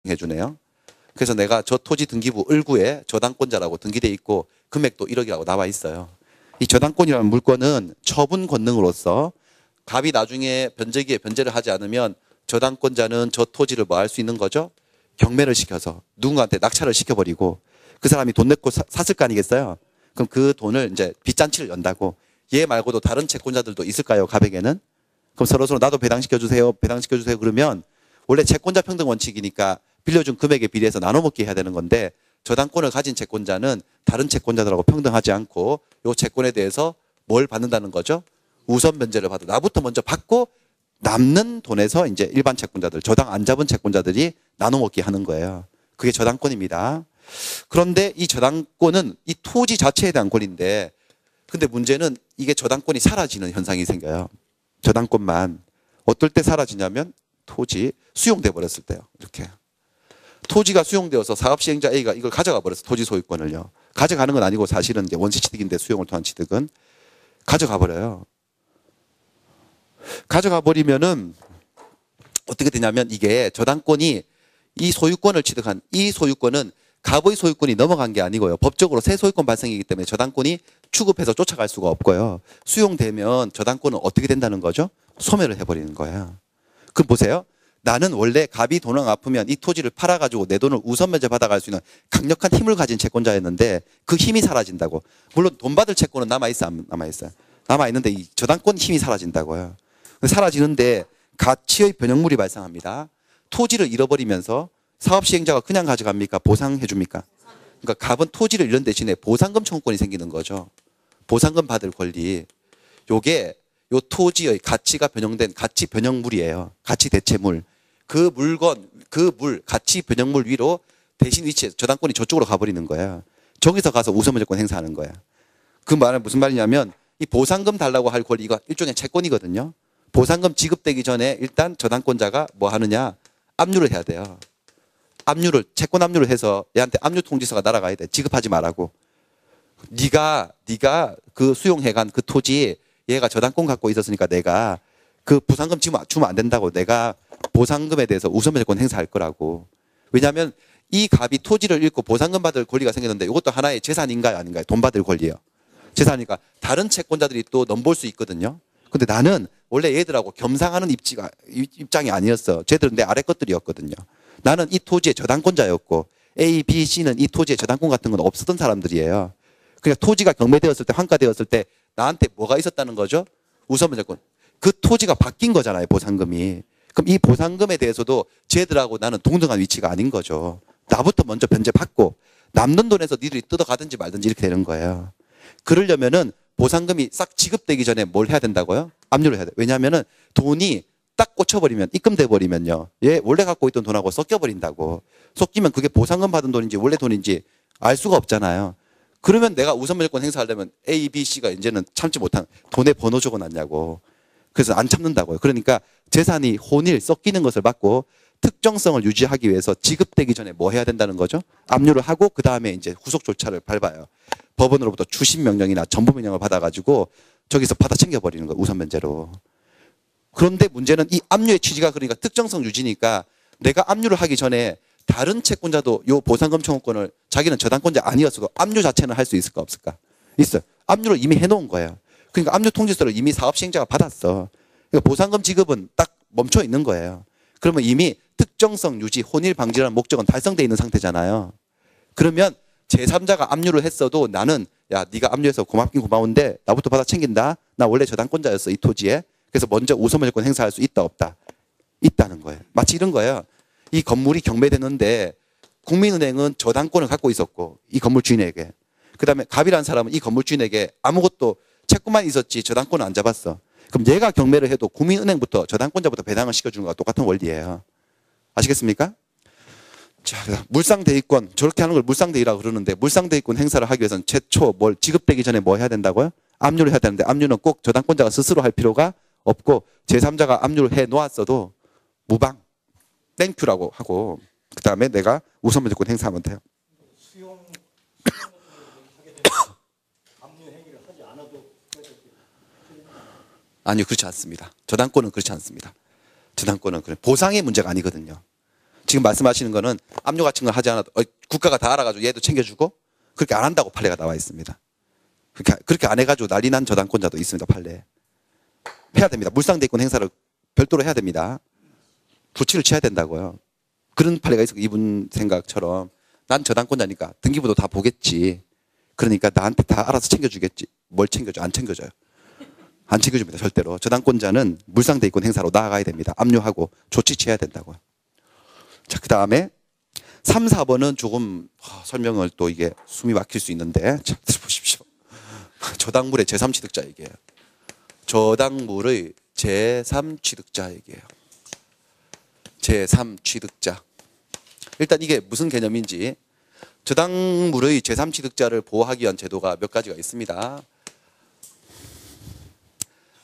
해주네요. 그래서 내가 저 토지 등기부 을구에 저당권자라고 등기돼 있고 금액도 1억이라고 나와 있어요. 이 저당권이라는 물건은 처분 권능으로서 갑이 나중에 변제기에 변제를 하지 않으면 저당권자는 저 토지를 뭐 할 수 있는 거죠? 경매를 시켜서 누군가한테 낙찰을 시켜버리고 그 사람이 돈 내고 샀을 거 아니겠어요? 그럼 그 돈을 이제 빚잔치를 연다고. 얘 말고도 다른 채권자들도 있을까요? 갑에게는? 그럼 서로서로 나도 배당시켜주세요. 배당시켜주세요. 그러면 원래 채권자 평등 원칙이니까 빌려준 금액에 비례해서 나눠먹기 해야 되는 건데 저당권을 가진 채권자는 다른 채권자들하고 평등하지 않고 이 채권에 대해서 뭘 받는다는 거죠? 우선 면제를 받아. 나부터 먼저 받고 남는 돈에서 이제 일반 채권자들, 저당 안 잡은 채권자들이 나눠먹기 하는 거예요. 그게 저당권입니다. 그런데 이 저당권은 이 토지 자체에 대한 권리인데 근데 문제는 이게 저당권이 사라지는 현상이 생겨요. 저당권만. 어떨 때 사라지냐면 토지 수용돼 버렸을 때요. 이렇게. 토지가 수용되어서 사업시행자 A가 이걸 가져가 버렸어. 토지 소유권을요. 가져가는 건 아니고 사실은 이제 원시취득인데 수용을 통한 취득은 가져가 버려요. 가져가 버리면은 어떻게 되냐면 이게 저당권이 이 소유권을 취득한 이 소유권은 갑의 소유권이 넘어간 게 아니고요. 법적으로 새 소유권 발생이기 때문에 저당권이 추급해서 쫓아갈 수가 없고요. 수용되면 저당권은 어떻게 된다는 거죠? 소멸을 해버리는 거예요. 그럼 보세요. 나는 원래 갑이 돈을 갚으면 이 토지를 팔아가지고 내 돈을 우선 면제 받아갈 수 있는 강력한 힘을 가진 채권자였는데 그 힘이 사라진다고. 물론 돈 받을 채권은 남아있어, 안 남아있어요? 남아있는데 이 저당권 힘이 사라진다고요. 사라지는데 가치의 변형물이 발생합니다. 토지를 잃어버리면서 사업시행자가 그냥 가져갑니까? 보상해 줍니까? 그러니까 갑은 토지를 잃은 대신에 보상금 청구권이 생기는 거죠. 보상금 받을 권리. 요게 요 토지의 가치가 변형된 가치 변형물이에요. 가치 대체물. 그 물건, 그 물, 가치 변형물 위로 대신 위치에 저당권이 저쪽으로 가버리는 거예요. 저기서 가서 우선무조건 행사하는 거예요. 그 말은 무슨 말이냐면 이 보상금 달라고 할 권리가 일종의 채권이거든요. 보상금 지급되기 전에 일단 저당권자가 뭐 하느냐? 압류를 해야 돼요. 압류를, 채권 압류를 해서 얘한테 압류 통지서가 날아가야 돼. 지급하지 말라고. 네가 그 수용해간 그 토지 얘가 저당권 갖고 있었으니까 내가 그 보상금 지금 주면 안 된다고. 내가 보상금에 대해서 우선변제권 행사할 거라고. 왜냐하면 이 갑이 토지를 잃고 보상금 받을 권리가 생겼는데 이것도 하나의 재산인가요? 아닌가요? 돈 받을 권리예요. 재산이니까 다른 채권자들이 또 넘볼 수 있거든요. 근데 나는 원래 얘들하고 겸상하는 입장이 아니었어. 쟤들은 내 아래 것들이었거든요. 나는 이 토지의 저당권자였고 A, B, C는 이 토지의 저당권 같은 건 없었던 사람들이에요. 그러니까 토지가 경매되었을 때, 환가되었을 때 나한테 뭐가 있었다는 거죠? 우선변제권. 그 토지가 바뀐 거잖아요, 보상금이. 그럼 이 보상금에 대해서도 쟤들하고 나는 동등한 위치가 아닌 거죠. 나부터 먼저 변제받고 남는 돈에서 니들이 뜯어가든지 말든지 이렇게 되는 거예요. 그러려면은 보상금이 싹 지급되기 전에 뭘 해야 된다고요? 압류를 해야 돼요. 왜냐하면은 돈이 딱 꽂혀버리면, 입금돼 버리면요. 얘 원래 갖고 있던 돈하고 섞여버린다고. 섞이면 그게 보상금 받은 돈인지 원래 돈인지 알 수가 없잖아요. 그러면 내가 우선무조건 행사하려면 A, B, C가 이제는 참지 못한 돈에 번호 적어놨냐고. 그래서 안 참는다고요. 그러니까 재산이 혼일 섞이는 것을 막고 특정성을 유지하기 위해서 지급되기 전에 뭐 해야 된다는 거죠? 압류를 하고 그 다음에 이제 후속 절차를 밟아요. 법원으로부터 주심 명령이나 전부 명령을 받아가지고 저기서 받아 챙겨버리는 거예요. 우선 면제로. 그런데 문제는 이 압류의 취지가 그러니까 특정성 유지니까 내가 압류를 하기 전에 다른 채권자도 요 보상금 청구권을 자기는 저당권자 아니었어도 압류 자체는 할 수 있을까 없을까? 있어요. 압류를 이미 해놓은 거예요. 그러니까 압류 통지서를 이미 사업시행자가 받았어. 그러니까 보상금 지급은 딱 멈춰 있는 거예요. 그러면 이미 특정성 유지, 혼일 방지라는 목적은 달성되어 있는 상태잖아요. 그러면 제3자가 압류를 했어도 나는 야 네가 압류해서 고맙긴 고마운데 나부터 받아 챙긴다. 나 원래 저당권자였어 이 토지에. 그래서 먼저 우선무조건 행사할 수 있다 없다? 있다는 거예요. 마치 이런 거예요. 이 건물이 경매되는데 국민은행은 저당권을 갖고 있었고 이 건물 주인에게. 그다음에 갑이라는 사람은 이 건물 주인에게 아무것도 채권만 있었지 저당권을 안 잡았어. 그럼 얘가 경매를 해도 국민은행부터 저당권자부터 배당을 시켜주는 거와 똑같은 원리예요. 아시겠습니까? 자, 물상대위권. 저렇게 하는 걸 물상대위라고 그러는데 물상대위권 행사를 하기 위해서는 최초 뭘 지급되기 전에 뭐 해야 된다고요? 압류를 해야 되는데 압류는 꼭 저당권자가 스스로 할 필요가 없고 제3자가 압류를 해 놓았어도 무방, 땡큐라고 하고 그 다음에 내가 우선무조건 행사하면 돼요. 아니요, 그렇지 않습니다. 저당권은 그렇지 않습니다. 저당권은 그래 보상의 문제가 아니거든요. 지금 말씀하시는 거는 압류 같은 걸 하지 않아도 국가가 다 알아가지고 얘도 챙겨주고 그렇게 안 한다고 판례가 나와 있습니다. 그렇게 안 해가지고 난리 난 저당권자도 있습니다. 판례. 해야 됩니다. 물상대권 행사를 별도로 해야 됩니다. 조치를 취해야 된다고요. 그런 판례가 있어. 이분 생각처럼 난 저당권자니까 등기부도 다 보겠지. 그러니까 나한테 다 알아서 챙겨주겠지. 뭘 챙겨줘? 안 챙겨줘요. 안 챙겨줍니다. 절대로. 저당권자는 물상대권 행사로 나아가야 됩니다. 압류하고 조치 취해야 된다고요. 자, 그 다음에 3, 4번은 조금 설명을 또 이게 숨이 막힐 수 있는데 자, 들어보십시오. 저당물의 제3취득자 얘기예요. 저당물의 제3취득자 얘기예요. 제3취득자. 일단 이게 무슨 개념인지 저당물의 제3취득자를 보호하기 위한 제도가 몇 가지가 있습니다.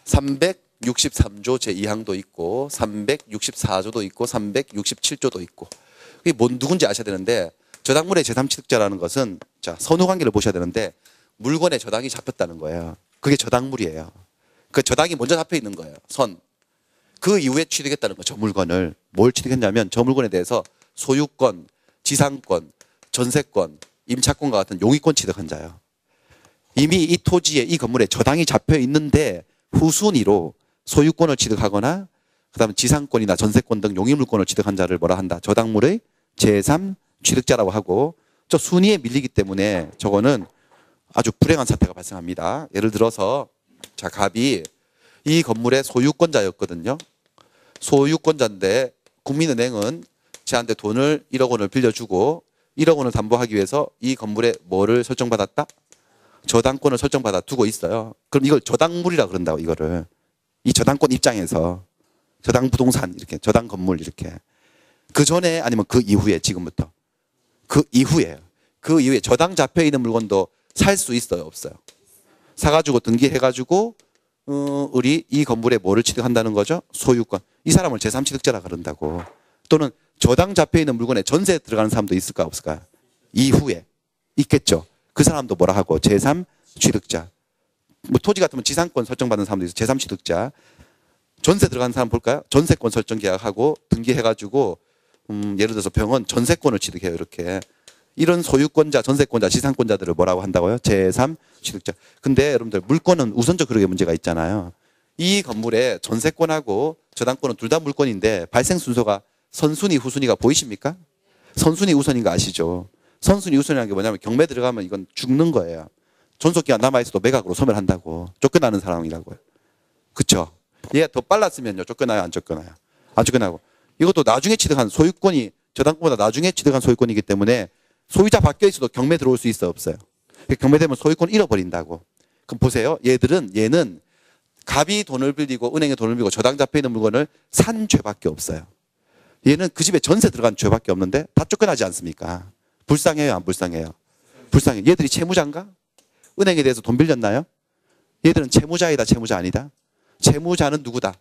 363조 제2항도 있고 364조도 있고 367조도 있고 이게 누군지 아셔야 되는데 저당물의 제3취득자라는 것은 자 선후관계를 보셔야 되는데 물건에 저당이 잡혔다는 거예요. 그게 저당물이에요. 그 저당이 먼저 잡혀 있는 거예요. 선. 그 이후에 취득했다는 거죠. 물건을. 뭘 취득했냐면 저 물건에 대해서 소유권, 지상권, 전세권, 임차권과 같은 용의권 취득한 자예요. 이미 이 토지에 이 건물에 저당이 잡혀 있는데 후순위로 소유권을 취득하거나 그다음에 지상권이나 전세권 등 용의물권을 취득한 자를 뭐라 한다. 저당물의 제3 취득자라고 하고 저 순위에 밀리기 때문에 저거는 아주 불행한 사태가 발생합니다. 예를 들어서 자 갑이 이 건물의 소유권자였거든요. 소유권자인데 국민은행은 저한테 돈을 1억 원을 빌려주고 1억 원을 담보하기 위해서 이 건물에 뭐를 설정받았다? 저당권을 설정받아 두고 있어요. 그럼 이걸 저당물이라 그런다고 이거를. 이 저당권 입장에서 저당 부동산 이렇게 저당 건물 이렇게. 그 전에 아니면 그 이후에 지금부터. 그 이후에요. 그 이후에 저당 잡혀 있는 물건도 살 수 있어요, 없어요? 사가지고 등기해가지고 우리 이 건물에 뭐를 취득한다는 거죠? 소유권. 이 사람을 제3취득자라 그런다고. 또는 저당 잡혀 있는 물건에 전세 들어가는 사람도 있을까 없을까요? 이후에 있겠죠. 그 사람도 뭐라 하고 제3취득자. 뭐 토지 같으면 지상권 설정받는 사람도 있어요. 제3취득자. 전세 들어가는 사람 볼까요? 전세권 설정 계약하고 등기해가지고 예를 들어서 병원 전세권을 취득해요. 이렇게. 이런 소유권자, 전세권자, 지상권자들을 뭐라고 한다고요? 제3취득자. 근데 여러분들 물권은 우선적 그릇의 문제가 있잖아요. 이 건물에 전세권하고 저당권은 둘 다 물권인데 발생 순서가 선순위, 후순위가 보이십니까? 선순위 우선인 거 아시죠? 선순위 우선이라는 게 뭐냐면 경매 들어가면 이건 죽는 거예요. 존속기간 남아있어도 매각으로 소멸한다고. 쫓겨나는 상황이라고요. 그쵸? 얘가 더 빨랐으면요. 쫓겨나요? 안 쫓겨나요? 안 쫓겨나고. 이것도 나중에 취득한 소유권이 저당권보다 나중에 취득한 소유권이기 때문에 소유자 바뀌어 있어도 경매 들어올 수 있어 없어요? 경매되면 소유권 잃어버린다고. 그럼 보세요. 얘는 갑이 돈을 빌리고 은행에 돈을 빌리고 저당 잡혀 있는 물건을 산 죄밖에 없어요. 얘는 그 집에 전세 들어간 죄밖에 없는데 다 쫓겨나지 않습니까? 불쌍해요, 안 불쌍해요? 불쌍해. 얘들이 채무자인가? 은행에 대해서 돈 빌렸나요? 얘들은 채무자이다, 채무자 아니다? 채무자는 누구다?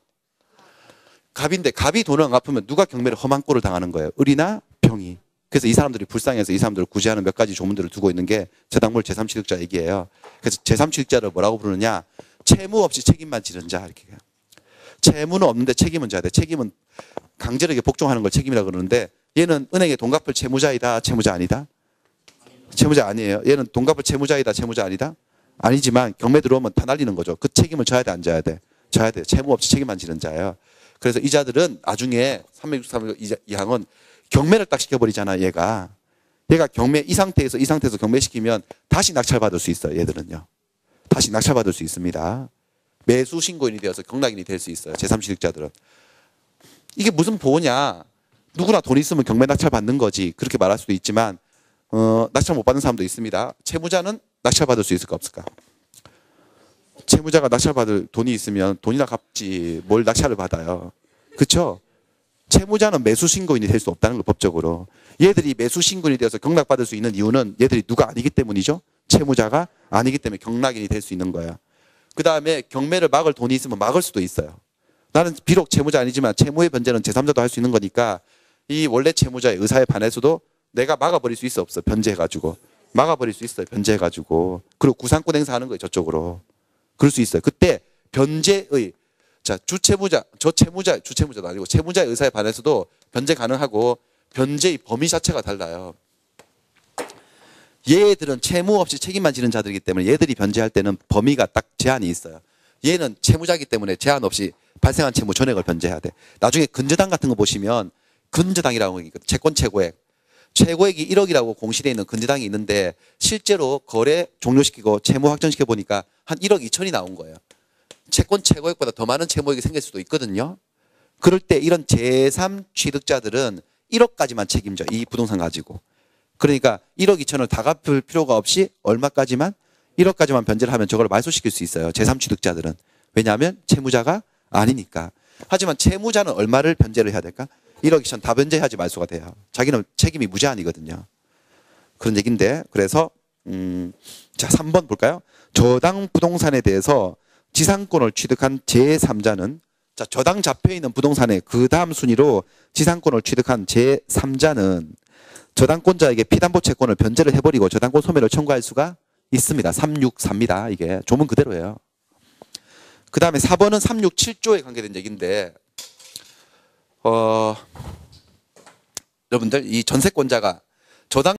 갑인데 갑이 돈을 안 갚으면 누가 경매를 험한 꼴을 당하는 거예요? 을이나 병이. 그래서 이 사람들이 불쌍해서 이 사람들을 구제하는 몇 가지 조문들을 두고 있는 게 저당물 제3취득자 얘기예요. 그래서 제3취득자를 뭐라고 부르느냐? 채무 없이 책임만 지는 자 이렇게. 채무는 없는데 책임은 져야 돼. 책임은 강제력에 복종하는 걸 책임이라고 그러는데 얘는 은행에 돈 갚을 채무자이다, 채무자 아니다? 채무자 아니에요. 얘는 돈 갚을 채무자이다, 채무자 아니다? 아니지만 경매 들어오면 다 날리는 거죠. 그 책임을 져야 돼, 안 져야 돼? 져야 돼. 채무 없이 책임만 지는 자예요. 그래서 이 자들은 나중에 363조 이항은 경매를 딱 시켜버리잖아, 얘가. 얘가 경매 이 상태에서 경매시키면 다시 낙찰받을 수 있어요, 얘들은요. 다시 낙찰받을 수 있습니다. 매수 신고인이 되어서 경락인이 될 수 있어요, 제3취득자들은. 이게 무슨 보호냐. 누구나 돈 있으면 경매 낙찰 받는 거지. 그렇게 말할 수도 있지만 낙찰 못 받는 사람도 있습니다. 채무자는 낙찰 받을 수 있을까 없을까? 채무자가 낙찰 받을 돈이 있으면 돈이나 갚지 뭘 낙찰을 받아요. 그렇죠? 채무자는 매수 신고인이 될 수 없다는 거 법적으로. 얘들이 매수 신고인이 되어서 경락받을 수 있는 이유는 얘들이 누가 아니기 때문이죠. 채무자가 아니기 때문에 경락인이 될 수 있는 거예요. 그 다음에 경매를 막을 돈이 있으면 막을 수도 있어요. 나는 비록 채무자 아니지만 채무의 변제는 제3자도 할 수 있는 거니까 이 원래 채무자의 의사에 반해서도 내가 막아버릴 수 있어 없어? 변제해가지고. 막아버릴 수 있어요. 변제해가지고. 그리고 구상권 행사하는 거예요. 저쪽으로. 그럴 수 있어요. 그때 변제의 자 주채무자도 아니고 채무자의 의사에 반해서도 변제 가능하고 변제의 범위 자체가 달라요. 얘들은 채무 없이 책임만 지는 자들이기 때문에 얘들이 변제할 때는 범위가 딱 제한이 있어요. 얘는 채무자이기 때문에 제한 없이 발생한 채무 전액을 변제해야 돼. 나중에 근저당 같은 거 보시면 근저당이라고 하니까 채권 최고액. 최고액이 1억이라고 공시되어 있는 근저당이 있는데 실제로 거래 종료시키고 채무 확정시켜 보니까 한 1억 2천이 나온 거예요. 채권 최고액보다 더 많은 채무액이 생길 수도 있거든요. 그럴 때 이런 제3 취득자들은 1억까지만 책임져. 이 부동산 가지고. 그러니까 1억 2천을 다 갚을 필요가 없이 얼마까지만 1억까지만 변제를 하면 저걸 말소시킬 수 있어요. 제3 취득자들은. 왜냐하면 채무자가 아니니까. 하지만 채무자는 얼마를 변제를 해야 될까? 1억 2천 다 변제해야지 말소가 돼요. 자기는 책임이 무제한이거든요. 그런 얘기인데 그래서 자 3번 볼까요? 저당 부동산에 대해서 지상권을 취득한 제3자는 자 저당 잡혀있는 부동산의 그 다음 순위로 지상권을 취득한 제3자는 저당권자에게 피담보 채권을 변제를 해버리고 저당권 소멸을 청구할 수가 있습니다. 364입니다. 이게 조문 그대로예요. 그 다음에 4번은 367조에 관계된 얘기인데 여러분들 이 전세권자가 저당